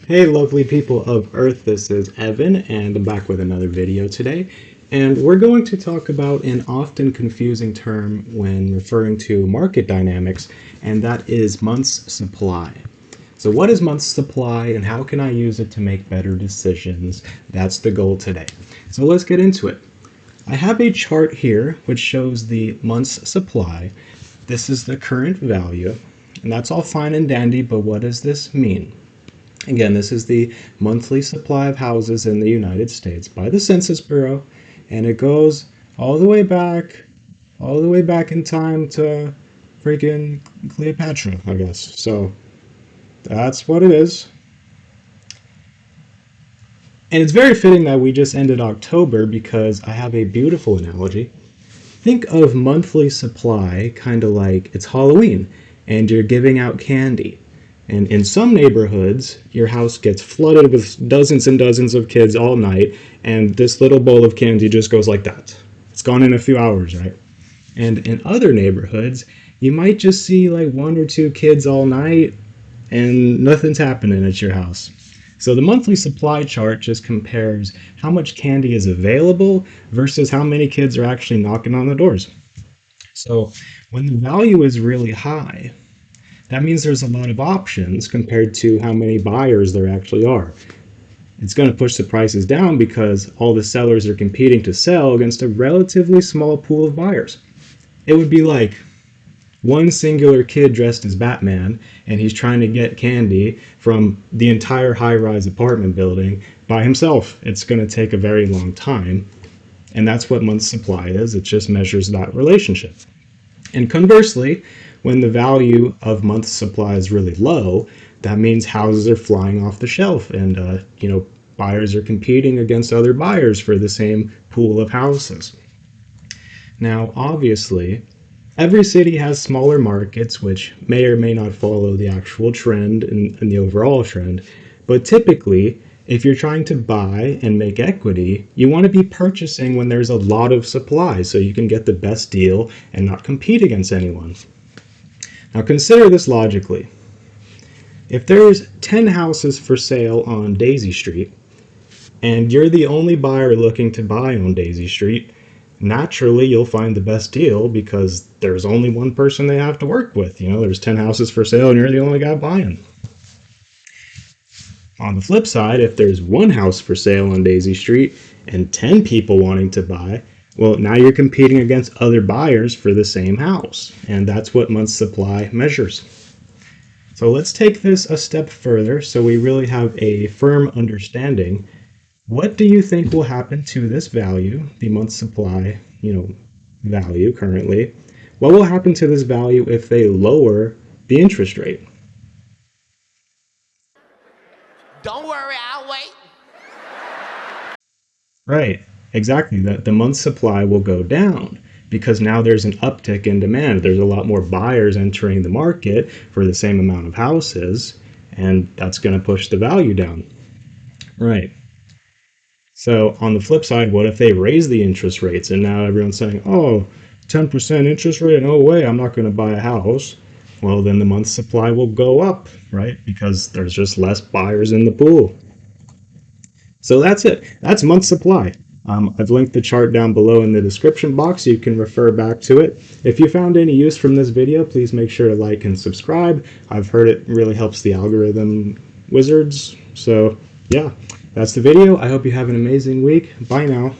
Hey lovely people of Earth, this is Evan and I'm back with another video today. And we're going to talk about an often confusing term when referring to market dynamics, and that is months supply. So what is months supply and how can I use it to make better decisions? That's the goal today. So let's get into it. I have a chart here which shows the months supply. This is the current value, and that's all fine and dandy, but what does this mean? Again, this is the monthly supply of houses in the United States by the Census Bureau, and it goes all the way back in time to freaking Cleopatra, I guess. So that's what it is. And it's very fitting that we just ended October because I have a beautiful analogy. Think of monthly supply kind of like it's Halloween and you're giving out candy. And in some neighborhoods, your house gets flooded with dozens and dozens of kids all night, and this little bowl of candy just goes like that. It's gone in a few hours, right? And in other neighborhoods, you might just see like one or two kids all night, and nothing's happening at your house. So the monthly supply chart just compares how much candy is available versus how many kids are actually knocking on the doors. So when the value is really high, that means there's a lot of options compared to how many buyers there actually are. It's going to push the prices down because all the sellers are competing to sell against a relatively small pool of buyers. It would be like one singular kid dressed as Batman and he's trying to get candy from the entire high-rise apartment building by himself. It's going to take a very long time, and that's what month supply is. It just measures that relationship. And conversely, when the value of month supply is really low, that means houses are flying off the shelf and buyers are competing against other buyers for the same pool of houses. Now, obviously, every city has smaller markets which may or may not follow the actual trend and the overall trend, but typically, if you're trying to buy and make equity, you want to be purchasing when there's a lot of supply so you can get the best deal and not compete against anyone. Now consider this logically. If there's 10 houses for sale on Daisy Street and you're the only buyer looking to buy on Daisy Street, naturally you'll find the best deal because there's only one person they have to work with. There's 10 houses for sale and you're the only guy buying. On the flip side, if there's one house for sale on Daisy Street and 10 people wanting to buy, well, now you're competing against other buyers for the same house, and that's what month supply measures. So let's take this a step further so we really have a firm understanding. What do you think will happen to this value, the month supply, value currently? What will happen to this value if they lower the interest rate? Don't worry, I'll wait. Right, exactly. The month supply will go down because now there's an uptick in demand. There's a lot more buyers entering the market for the same amount of houses, and that's going to push the value down. Right. So on the flip side, what if they raise the interest rates and now everyone's saying, oh, 10% interest rate? No way, I'm not going to buy a house. Well, then the month supply will go up, right? Because there's just less buyers in the pool. So that's it. That's month supply. I've linked the chart down below in the description box so you can refer back to it. If you found any use from this video, please make sure to like and subscribe. I've heard it really helps the algorithm wizards. So yeah, that's the video. I hope you have an amazing week. Bye now.